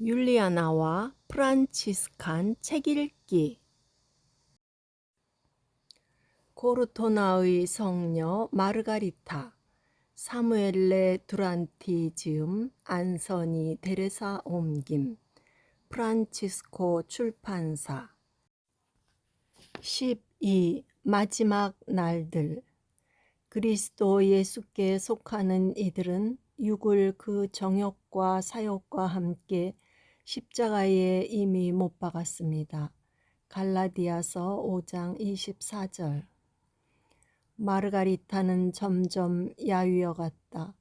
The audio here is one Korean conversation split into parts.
율리아나와 프란치스칸 책 읽기. 코르토나의 성녀 마르가리타, 사무엘레 두란티 지음, 안서니 데레사 옮김, 프란치스코 출판사. 12. 마지막 날들. 그리스도 예수께 속하는 이들은 육을 그 정욕과 사욕과 함께 십자가에 이미 못 박았습니다. 갈라디아서 5장 24절. 마르가리타는 점점 야위어 갔다.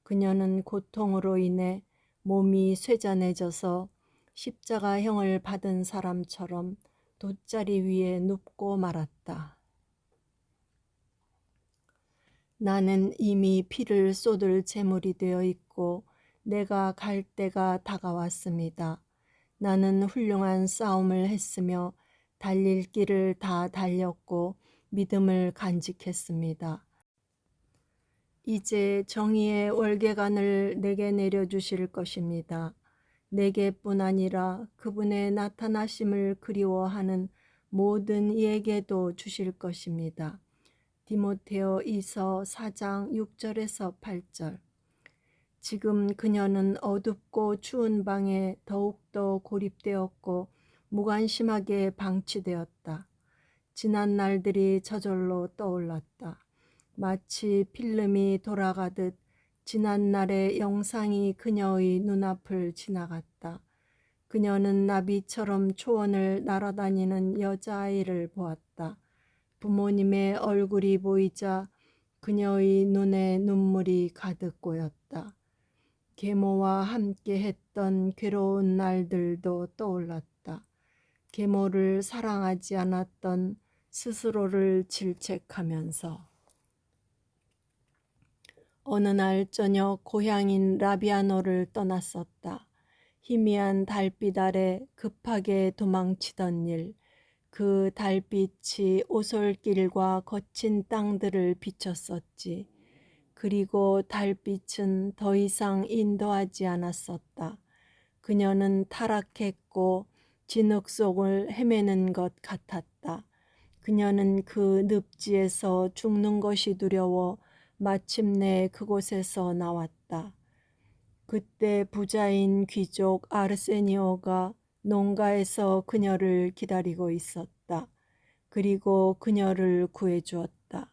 그녀는 고통으로 인해 몸이 쇠잔해져서 십자가형을 받은 사람처럼 돗자리 위에 눕고 말았다. 나는 이미 피를 쏟을 제물이 되어 있고 내가 갈 때가 다가왔습니다. 나는 훌륭한 싸움을 했으며 달릴 길을 다 달렸고 믿음을 간직했습니다. 이제 정의의 월계관을 내게 내려주실 것입니다. 내게뿐 아니라 그분의 나타나심을 그리워하는 모든 이에게도 주실 것입니다. 디모데오 2서 4장 6절에서 8절. 지금 그녀는 어둡고 추운 방에 더욱더 고립되었고 무관심하게 방치되었다. 지난 날들이 저절로 떠올랐다. 마치 필름이 돌아가듯 지난 날의 영상이 그녀의 눈앞을 지나갔다. 그녀는 나비처럼 초원을 날아다니는 여자아이를 보았다. 부모님의 얼굴이 보이자 그녀의 눈에 눈물이 가득 고였다. 계모와 함께 했던 괴로운 날들도 떠올랐다. 계모를 사랑하지 않았던 스스로를 질책하면서. 어느 날 저녁 고향인 라비아노를 떠났었다. 희미한 달빛 아래 급하게 도망치던 일, 그 달빛이 오솔길과 거친 땅들을 비췄었지. 그리고 달빛은 더 이상 인도하지 않았었다. 그녀는 타락했고 진흙 속을 헤매는 것 같았다. 그녀는 그 늪지에서 죽는 것이 두려워 마침내 그곳에서 나왔다. 그때 부자인 귀족 아르세니오가 농가에서 그녀를 기다리고 있었다. 그리고 그녀를 구해주었다.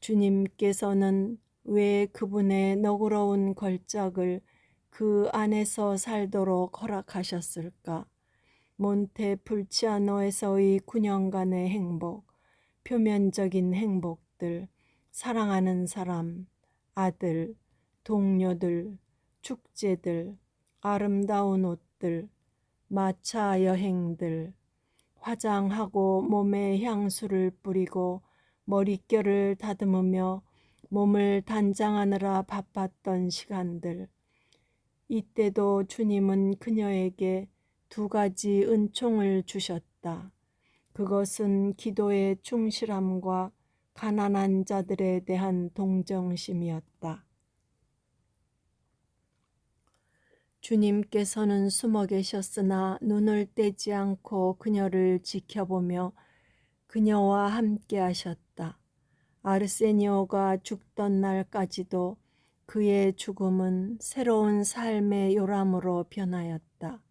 주님께서는 왜 그분의 너그러운 걸작을 그 안에서 살도록 허락하셨을까? 몬테풀치아노에서의 9년간의 행복, 표면적인 행복들, 사랑하는 사람, 아들, 동료들, 축제들, 아름다운 옷들, 마차 여행들, 화장하고 몸에 향수를 뿌리고 머릿결을 다듬으며 몸을 단장하느라 바빴던 시간들. 이때도 주님은 그녀에게 두 가지 은총을 주셨다. 그것은 기도의 충실함과 가난한 자들에 대한 동정심이었다. 주님께서는 숨어 계셨으나 눈을 떼지 않고 그녀를 지켜보며 그녀와 함께 하셨다. 아르세니오가 죽던 날까지도 그의 죽음은 새로운 삶의 요람으로 변하였다.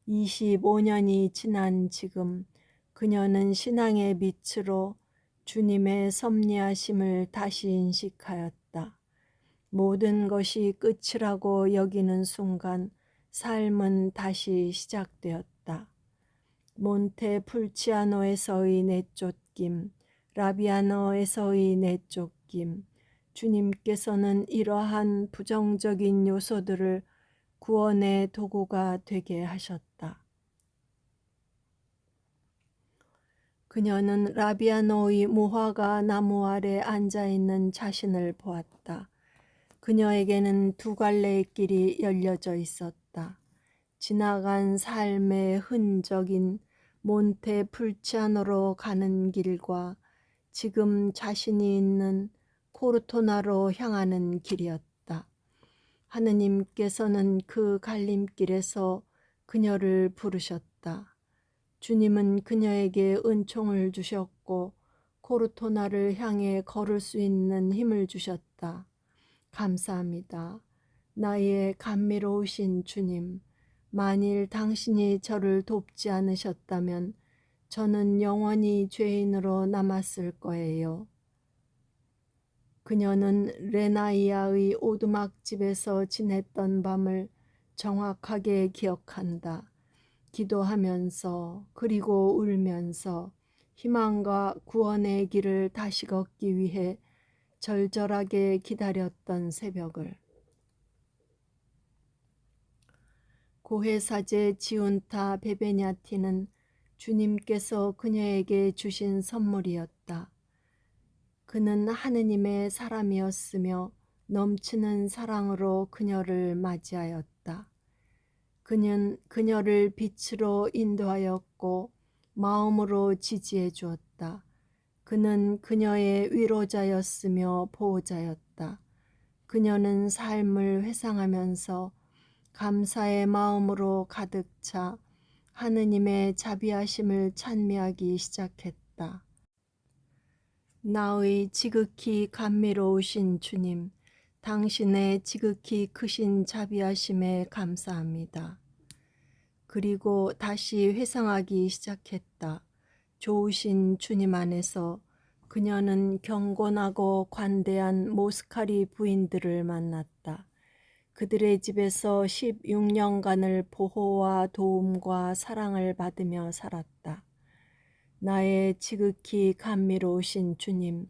25년이 지난 지금 그녀는 신앙의 빛으로 주님의 섭리하심을 다시 인식하였다. 모든 것이 끝이라고 여기는 순간 삶은 다시 시작되었다. 몬테풀치아노에서의 내쫓김, 라비아노에서의 내쫓김, 주님께서는 이러한 부정적인 요소들을 구원의 도구가 되게 하셨다. 그녀는 라비아노의 무화과 나무 아래 앉아있는 자신을 보았다. 그녀에게는 두 갈래의 길이 열려져 있었다. 지나간 삶의 흔적인 몬테풀치아노로 가는 길과 지금 자신이 있는 코르토나로 향하는 길이었다. 하느님께서는 그 갈림길에서 그녀를 부르셨다. 주님은 그녀에게 은총을 주셨고 코르토나를 향해 걸을 수 있는 힘을 주셨다. 감사합니다. 나의 감미로우신 주님, 만일 당신이 저를 돕지 않으셨다면 저는 영원히 죄인으로 남았을 거예요. 그녀는 레나이아의 오두막집에서 지냈던 밤을 정확하게 기억한다. 기도하면서 그리고 울면서 희망과 구원의 길을 다시 걷기 위해 절절하게 기다렸던 새벽을. 고해사제 지운타 베베냐티는 주님께서 그녀에게 주신 선물이었다. 그는 하느님의 사람이었으며 넘치는 사랑으로 그녀를 맞이하였다. 그는 그녀를 빛으로 인도하였고 마음으로 지지해 주었다. 그는 그녀의 위로자였으며 보호자였다. 그녀는 삶을 회상하면서 감사의 마음으로 가득 차 하느님의 자비하심을 찬미하기 시작했다. 나의 지극히 감미로우신 주님, 당신의 지극히 크신 자비하심에 감사합니다. 그리고 다시 회상하기 시작했다. 좋으신 주님 안에서 그녀는 경건하고 관대한 모스카리 부인들을 만났다. 그들의 집에서 16년간을 보호와 도움과 사랑을 받으며 살았다. 나의 지극히 감미로우신 주님,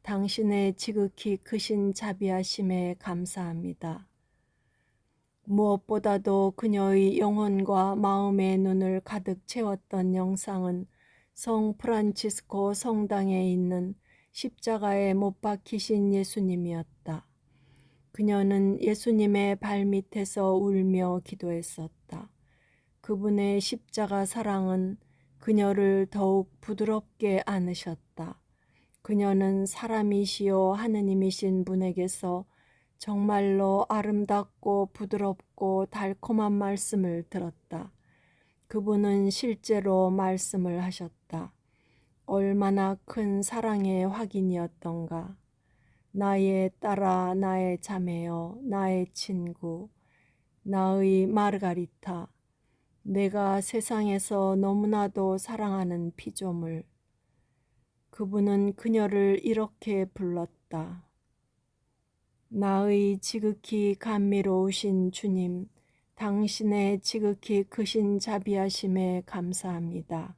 당신의 지극히 크신 자비하심에 감사합니다. 무엇보다도 그녀의 영혼과 마음의 눈을 가득 채웠던 영상은 성 프란치스코 성당에 있는 십자가에 못 박히신 예수님이었다. 그녀는 예수님의 발밑에서 울며 기도했었다. 그분의 십자가 사랑은 그녀를 더욱 부드럽게 안으셨다. 그녀는 사람이시요 하느님이신 분에게서 정말로 아름답고 부드럽고 달콤한 말씀을 들었다. 그분은 실제로 말씀을 하셨다. 얼마나 큰 사랑의 확인이었던가. 나의 딸아, 나의 자매여, 나의 친구, 나의 마르가리타, 내가 세상에서 너무나도 사랑하는 피조물. 그분은 그녀를 이렇게 불렀다. 나의 지극히 감미로우신 주님, 당신의 지극히 크신 자비하심에 감사합니다.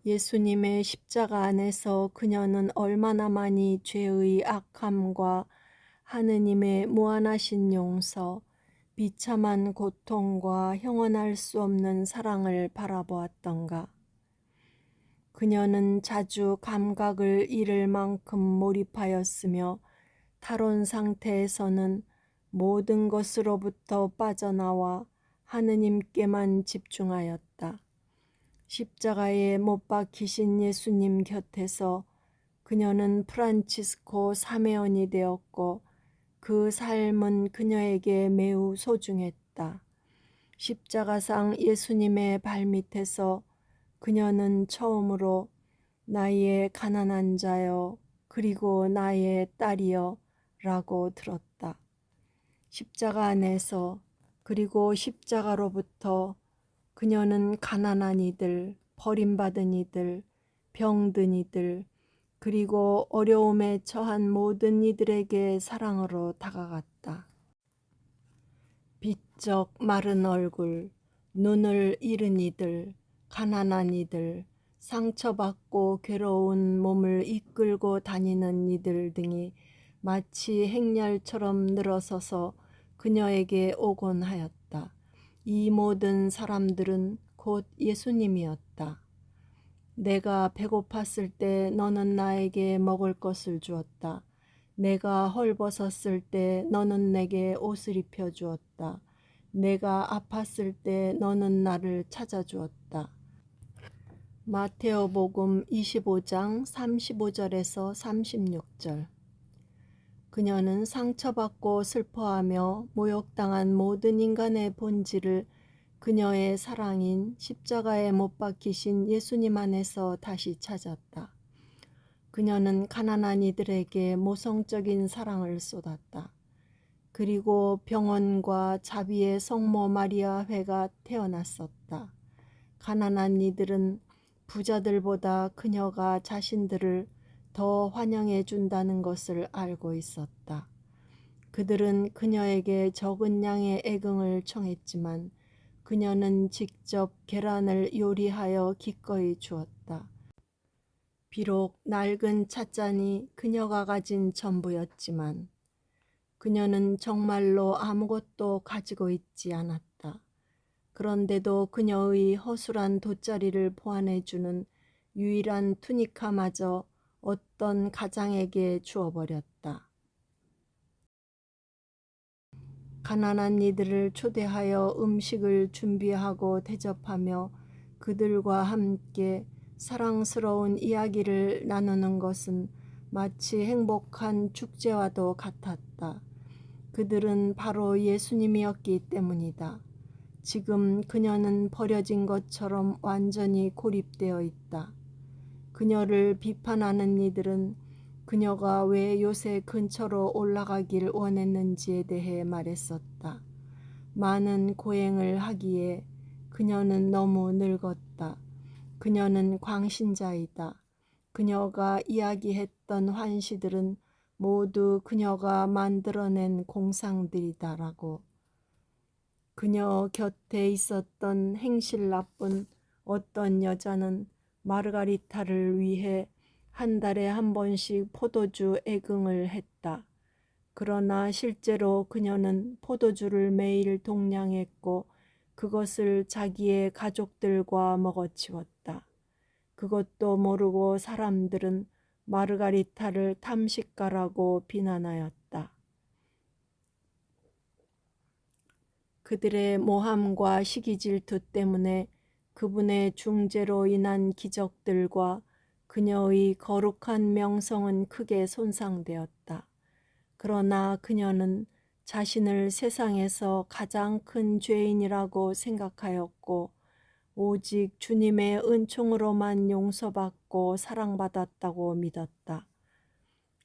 예수님의 십자가 안에서 그녀는 얼마나 많이 죄의 악함과 하느님의 무한하신 용서, 비참한 고통과 형언할 수 없는 사랑을 바라보았던가. 그녀는 자주 감각을 잃을 만큼 몰입하였으며 탈원 상태에서는 모든 것으로부터 빠져나와 하느님께만 집중하였다. 십자가에 못 박히신 예수님 곁에서 그녀는 프란치스코 사매원이 되었고 그 삶은 그녀에게 매우 소중했다. 십자가상 예수님의 발밑에서 그녀는 처음으로 나의 가난한 자여 그리고 나의 딸이여 라고 들었다. 십자가 안에서 그리고 십자가로부터 그녀는 가난한 이들, 버림받은 이들, 병든 이들, 그리고 어려움에 처한 모든 이들에게 사랑으로 다가갔다. 비쩍 마른 얼굴, 눈을 잃은 이들, 가난한 이들, 상처받고 괴로운 몸을 이끌고 다니는 이들 등이 마치 행렬처럼 늘어서서 그녀에게 오곤 하였다. 이 모든 사람들은 곧 예수님이었다. 내가 배고팠을 때 너는 나에게 먹을 것을 주었다. 내가 헐벗었을 때 너는 내게 옷을 입혀 주었다. 내가 아팠을 때 너는 나를 찾아주었다. 마테오복음 25장 35절에서 36절. 그녀는 상처받고 슬퍼하며 모욕당한 모든 인간의 본질을 그녀의 사랑인 십자가에 못 박히신 예수님 안에서 다시 찾았다. 그녀는 가난한 이들에게 모성적인 사랑을 쏟았다. 그리고 병원과 자비의 성모 마리아 회가 태어났었다. 가난한 이들은 부자들보다 그녀가 자신들을 더 환영해 준다는 것을 알고 있었다. 그들은 그녀에게 적은 양의 애긍을 청했지만 그녀는 직접 계란을 요리하여 기꺼이 주었다. 비록 낡은 찻잔이 그녀가 가진 전부였지만 그녀는 정말로 아무것도 가지고 있지 않았다. 그런데도 그녀의 허술한 돗자리를 보완해주는 유일한 투니카마저 어떤 가장에게 주어버렸다. 가난한 이들을 초대하여 음식을 준비하고 대접하며 그들과 함께 사랑스러운 이야기를 나누는 것은 마치 행복한 축제와도 같았다. 그들은 바로 예수님이었기 때문이다. 지금 그녀는 버려진 것처럼 완전히 고립되어 있다. 그녀를 비판하는 이들은 그녀가 왜 요새 근처로 올라가길 원했는지에 대해 말했었다. 많은 고행을 하기에 그녀는 너무 늙었다. 그녀는 광신자이다. 그녀가 이야기했던 환시들은 모두 그녀가 만들어낸 공상들이다라고. 그녀 곁에 있었던 행실 나쁜 어떤 여자는 마르가리타를 위해 한 달에 한 번씩 포도주 애긍을 했다. 그러나 실제로 그녀는 포도주를 매일 동량했고 그것을 자기의 가족들과 먹어치웠다. 그것도 모르고 사람들은 마르가리타를 탐식가라고 비난하였다. 그들의 모함과 시기질투 때문에 그분의 중재로 인한 기적들과 그녀의 거룩한 명성은 크게 손상되었다. 그러나 그녀는 자신을 세상에서 가장 큰 죄인이라고 생각하였고 오직 주님의 은총으로만 용서받고 사랑받았다고 믿었다.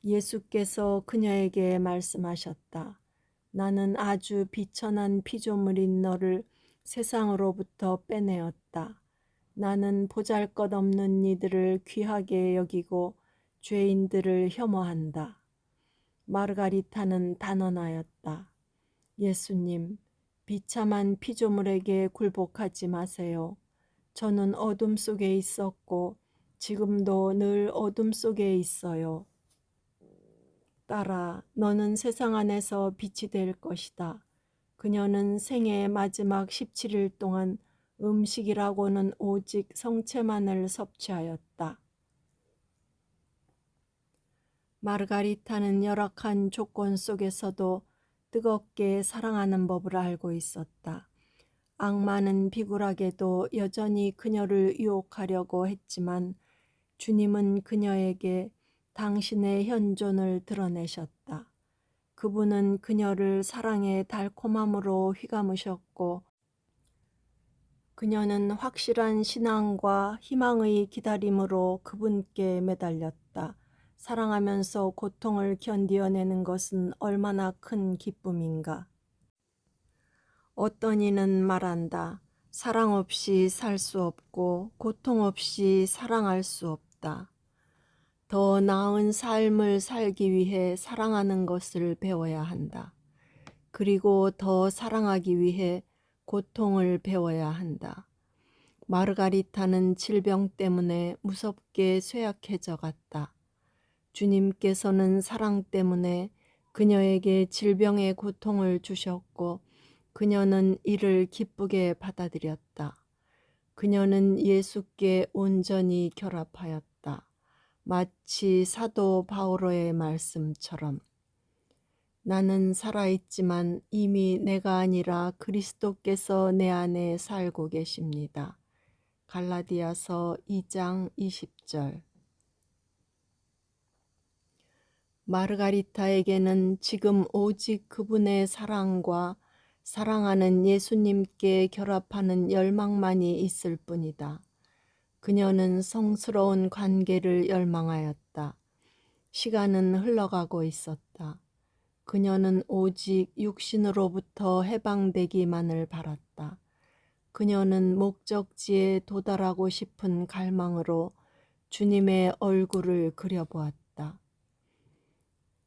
예수께서 그녀에게 말씀하셨다. 나는 아주 비천한 피조물인 너를 세상으로부터 빼내었다. 나는 보잘것없는 이들을 귀하게 여기고 죄인들을 혐오한다. 마르가리타는 단언하였다. 예수님, 비참한 피조물에게 굴복하지 마세요. 저는 어둠 속에 있었고 지금도 늘 어둠 속에 있어요. 딸아, 너는 세상 안에서 빛이 될 것이다. 그녀는 생애의 마지막 17일 동안 음식이라고는 오직 성체만을 섭취하였다. 마르가리타는 열악한 조건 속에서도 뜨겁게 사랑하는 법을 알고 있었다. 악마는 비굴하게도 여전히 그녀를 유혹하려고 했지만 주님은 그녀에게 당신의 현존을 드러내셨다. 그분은 그녀를 사랑의 달콤함으로 휘감으셨고 그녀는 확실한 신앙과 희망의 기다림으로 그분께 매달렸다. 사랑하면서 고통을 견디어내는 것은 얼마나 큰 기쁨인가. 어떤 이는 말한다. 사랑 없이 살 수 없고 고통 없이 사랑할 수 없다. 더 나은 삶을 살기 위해 사랑하는 것을 배워야 한다. 그리고 더 사랑하기 위해 고통을 배워야 한다. 마르가리타는 질병 때문에 무섭게 쇠약해져 갔다. 주님께서는 사랑 때문에 그녀에게 질병의 고통을 주셨고 그녀는 이를 기쁘게 받아들였다. 그녀는 예수께 온전히 결합하였다. 마치 사도 바오로의 말씀처럼 나는 살아있지만 이미 내가 아니라 그리스도께서 내 안에 살고 계십니다. 갈라디아서 2장 20절. 마르가리타에게는 지금 오직 그분의 사랑과 사랑하는 예수님께 결합하는 열망만이 있을 뿐이다. 그녀는 성스러운 관계를 열망하였다. 시간은 흘러가고 있었다. 그녀는 오직 육신으로부터 해방되기만을 바랐다. 그녀는 목적지에 도달하고 싶은 갈망으로 주님의 얼굴을 그려보았다.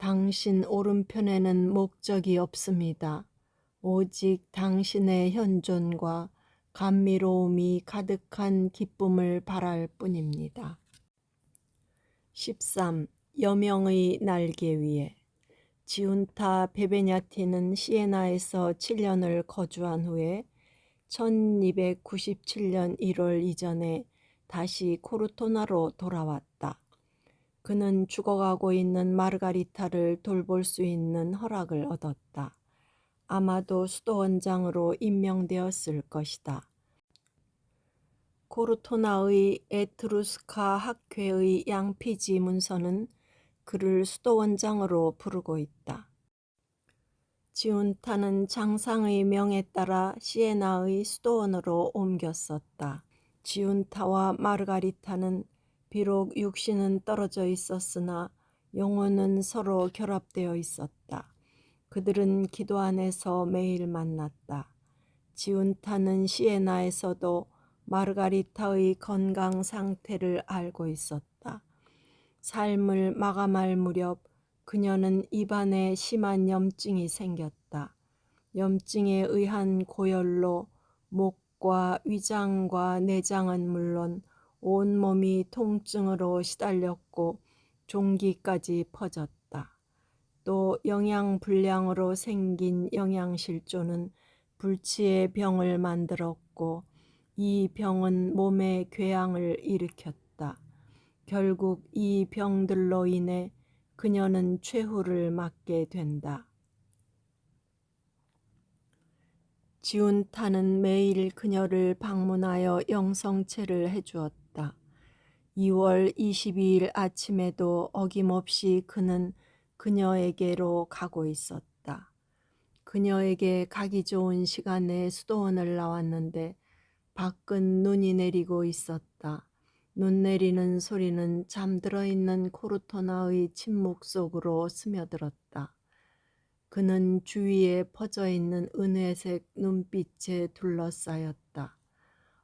당신 오른편에는 목적이 없습니다. 오직 당신의 현존과 감미로움이 가득한 기쁨을 바랄 뿐입니다. 13. 여명의 날개 위에. 지운타 베베냐티는 시에나에서 7년을 거주한 후에 1297년 1월 이전에 다시 코르토나로 돌아왔다. 그는 죽어가고 있는 마르가리타를 돌볼 수 있는 허락을 얻었다. 아마도 수도원장으로 임명되었을 것이다. 코르토나의 에트루스카 학회의 양피지 문서는 그를 수도원장으로 부르고 있다. 지운타는 장상의 명에 따라 시에나의 수도원으로 옮겼었다. 지운타와 마르가리타는 비록 육신은 떨어져 있었으나 영혼은 서로 결합되어 있었다. 그들은 기도 안에서 매일 만났다. 지운타는 시에나에서도 마르가리타의 건강 상태를 알고 있었다. 삶을 마감할 무렵 그녀는 입안에 심한 염증이 생겼다. 염증에 의한 고열로 목과 위장과 내장은 물론 온몸이 통증으로 시달렸고 종기까지 퍼졌다. 또 영양불량으로 생긴 영양실조는 불치의 병을 만들었고 이 병은 몸에 궤양을 일으켰다. 결국 이 병들로 인해 그녀는 최후를 맞게 된다. 지운타는 매일 그녀를 방문하여 영성체를 해주었다. 2월 22일 아침에도 어김없이 그는 그녀에게로 가고 있었다. 그녀에게 가기 좋은 시간에 수도원을 나왔는데 밖은 눈이 내리고 있었다. 눈 내리는 소리는 잠들어 있는 코르토나의 침묵 속으로 스며들었다. 그는 주위에 퍼져 있는 은회색 눈빛에 둘러싸였다.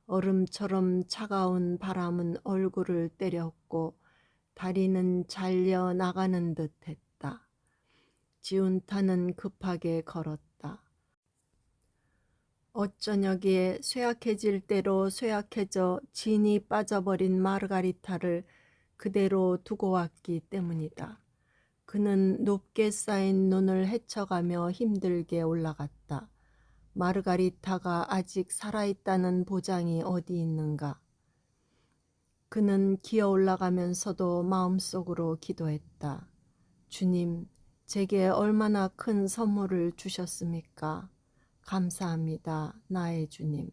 얼음처럼 차가운 바람은 얼굴을 때렸고 다리는 잘려 나가는 듯 했다. 지운타는 급하게 걸었다. 어쩌냐기에 쇠약해질 대로 쇠약해져 진이 빠져버린 마르가리타를 그대로 두고 왔기 때문이다. 그는 높게 쌓인 눈을 헤쳐가며 힘들게 올라갔다. 마르가리타가 아직 살아있다는 보장이 어디 있는가. 그는 기어 올라가면서도 마음속으로 기도했다. 주님, 제게 얼마나 큰 선물을 주셨습니까? 감사합니다, 나의 주님.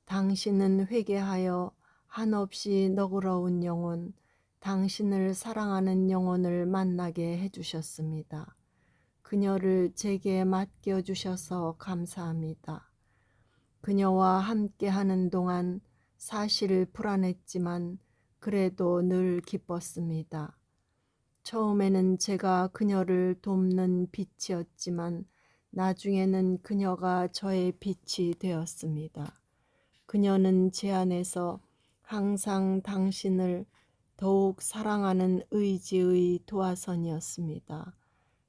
당신은 회개하여 한없이 너그러운 영혼, 당신을 사랑하는 영혼을 만나게 해주셨습니다. 그녀를 제게 맡겨주셔서 감사합니다. 그녀와 함께하는 동안 사실 불안했지만 그래도 늘 기뻤습니다. 처음에는 제가 그녀를 돕는 빛이었지만 나중에는 그녀가 저의 빛이 되었습니다. 그녀는 제 안에서 항상 당신을 더욱 사랑하는 의지의 도화선이었습니다.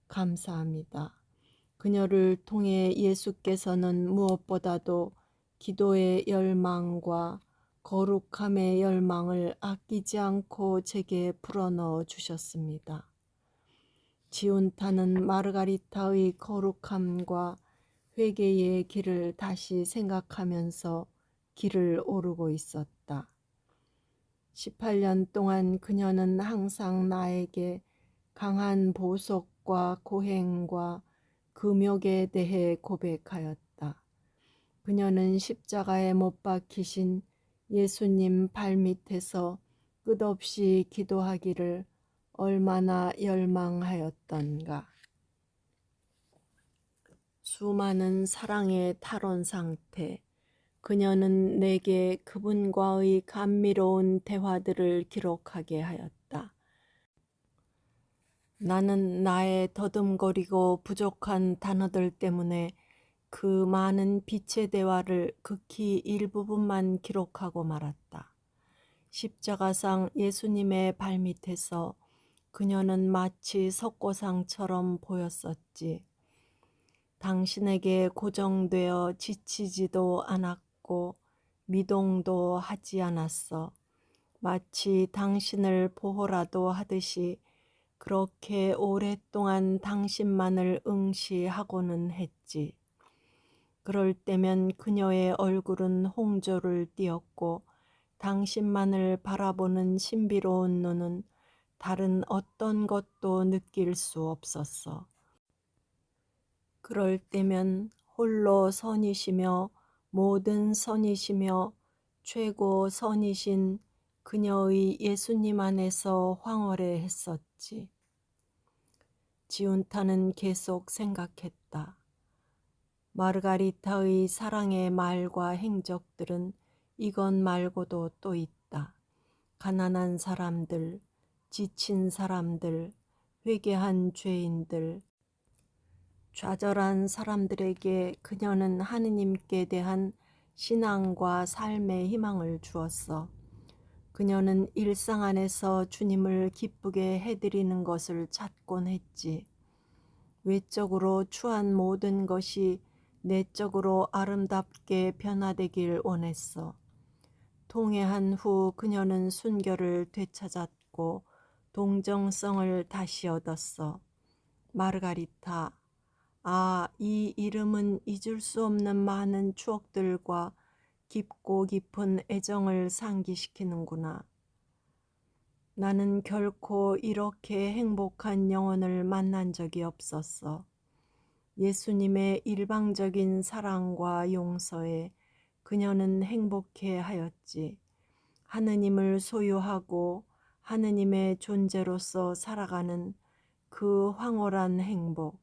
감사합니다. 그녀를 통해 예수께서는 무엇보다도 기도의 열망과 거룩함의 열망을 아끼지 않고 제게 불어넣어 주셨습니다. 지운타는 마르가리타의 거룩함과 회개의 길을 다시 생각하면서 길을 오르고 있었다. 18년 동안 그녀는 항상 나에게 강한 보석과 고행과 금욕에 대해 고백하였다. 그녀는 십자가에 못 박히신 예수님 발밑에서 끝없이 기도하기를 얼마나 열망하였던가. 수많은 사랑의 탈원 상태. 그녀는 내게 그분과의 감미로운 대화들을 기록하게 하였다. 나는 나의 더듬거리고 부족한 단어들 때문에 그 많은 빛의 대화를 극히 일부분만 기록하고 말았다. 십자가상 예수님의 발밑에서 그녀는 마치 석고상처럼 보였었지. 당신에게 고정되어 지치지도 않았고 미동도 하지 않았어. 마치 당신을 보호라도 하듯이 그렇게 오랫동안 당신만을 응시하고는 했지. 그럴 때면 그녀의 얼굴은 홍조를 띠었고 당신만을 바라보는 신비로운 눈은 다른 어떤 것도 느낄 수 없었어. 그럴 때면 홀로 선이시며 모든 선이시며 최고 선이신 그녀의 예수님 안에서 황홀해했었지. 지운타는 계속 생각했다. 마르가리타의 사랑의 말과 행적들은 이것 말고도 또 있다. 가난한 사람들, 지친 사람들, 회개한 죄인들, 좌절한 사람들에게 그녀는 하느님께 대한 신앙과 삶의 희망을 주었어. 그녀는 일상 안에서 주님을 기쁘게 해드리는 것을 찾곤 했지. 외적으로 추한 모든 것이 내적으로 아름답게 변화되길 원했어. 통회한 후 그녀는 순결을 되찾았고 동정성을 다시 얻었어. 마르가리타. 아, 이 이름은 잊을 수 없는 많은 추억들과 깊고 깊은 애정을 상기시키는구나. 나는 결코 이렇게 행복한 영혼을 만난 적이 없었어. 예수님의 일방적인 사랑과 용서에 그녀는 행복해 하였지. 하느님을 소유하고 하느님의 존재로서 살아가는 그 황홀한 행복.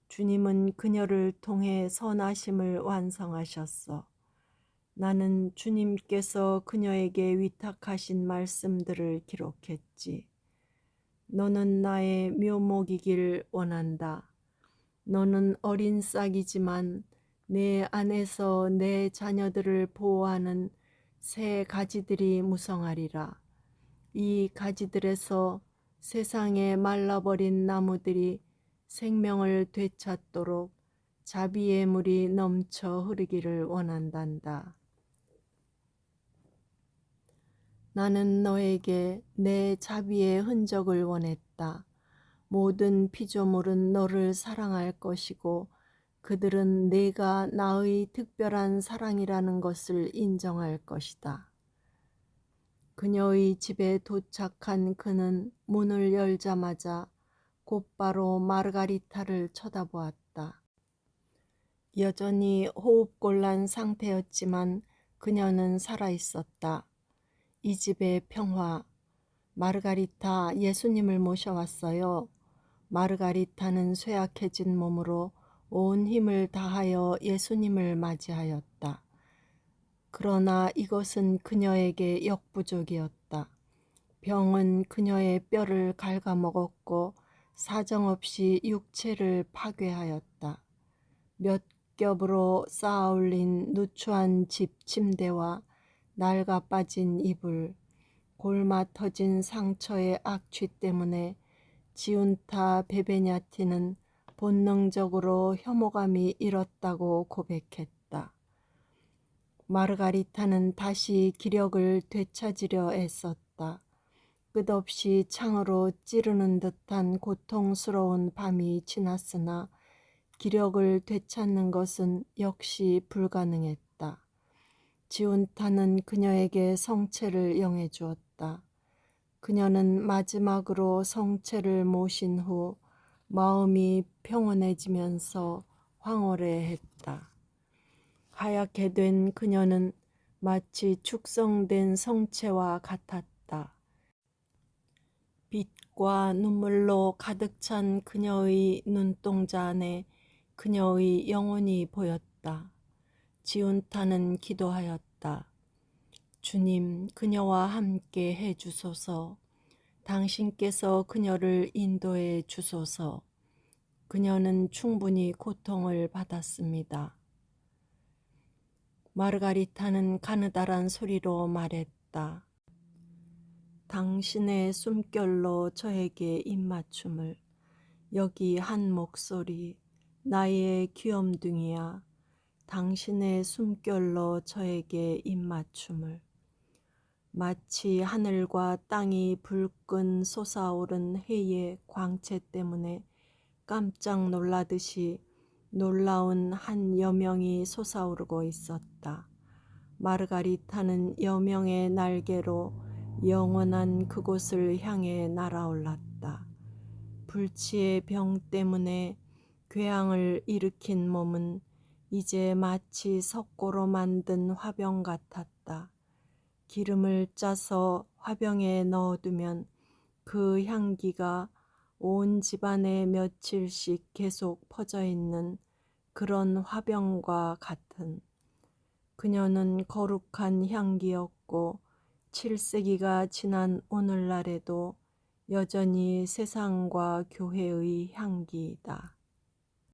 주님은 그녀를 통해 선하심을 완성하셨어. 나는 주님께서 그녀에게 위탁하신 말씀들을 기록했지. 너는 나의 묘목이길 원한다. 너는 어린 싹이지만 내 안에서 내 자녀들을 보호하는 새 가지들이 무성하리라. 이 가지들에서 세상에 말라버린 나무들이 생명을 되찾도록 자비의 물이 넘쳐 흐르기를 원한단다. 나는 너에게 내 자비의 흔적을 원했다. 모든 피조물은 너를 사랑할 것이고 그들은 내가 나의 특별한 사랑이라는 것을 인정할 것이다. 그녀의 집에 도착한 그는 문을 열자마자 곧바로 마르가리타를 쳐다보았다. 여전히 호흡곤란 상태였지만 그녀는 살아있었다. 이 집의 평화. 마르가리타, 예수님을 모셔왔어요. 마르가리타는 쇠약해진 몸으로 온 힘을 다하여 예수님을 맞이하였다. 그러나 이것은 그녀에게 역부족이었다. 병은 그녀의 뼈를 갉아먹었고 사정없이 육체를 파괴하였다. 몇 겹으로 쌓아올린 누추한 집 침대와 낡아 빠진 이불, 골마 터진 상처의 악취 때문에 지운타 베베냐티는 본능적으로 혐오감이 일었다고 고백했다. 마르가리타는 다시 기력을 되찾으려 애썼다. 끝없이 창으로 찌르는 듯한 고통스러운 밤이 지났으나 기력을 되찾는 것은 역시 불가능했다. 지운타는 그녀에게 성체를 영해 주었다. 그녀는 마지막으로 성체를 모신 후 마음이 평온해지면서 황홀해했다. 하얗게 된 그녀는 마치 축성된 성체와 같았다. 땀과 눈물로 가득 찬 그녀의 눈동자 안에 그녀의 영혼이 보였다. 지훈타는 기도하였다. 주님, 그녀와 함께 해 주소서. 당신께서 그녀를 인도해 주소서. 그녀는 충분히 고통을 받았습니다. 마르가리타는 가느다란 소리로 말했다. 당신의 숨결로 저에게 입맞춤을. 여기 한 목소리, 나의 귀염둥이야. 당신의 숨결로 저에게 입맞춤을. 마치 하늘과 땅이 불끈 솟아오른 해의 광채 때문에 깜짝 놀라듯이 놀라운 한 여명이 솟아오르고 있었다. 마르가리타는 여명의 날개로 영원한 그곳을 향해 날아올랐다. 불치의 병 때문에 궤양을 일으킨 몸은 이제 마치 석고로 만든 화병 같았다. 기름을 짜서 화병에 넣어두면 그 향기가 온 집안에 며칠씩 계속 퍼져 있는 그런 화병과 같은. 그녀는 거룩한 향기였고 7세기가 지난 오늘날에도 여전히 세상과 교회의 향기이다.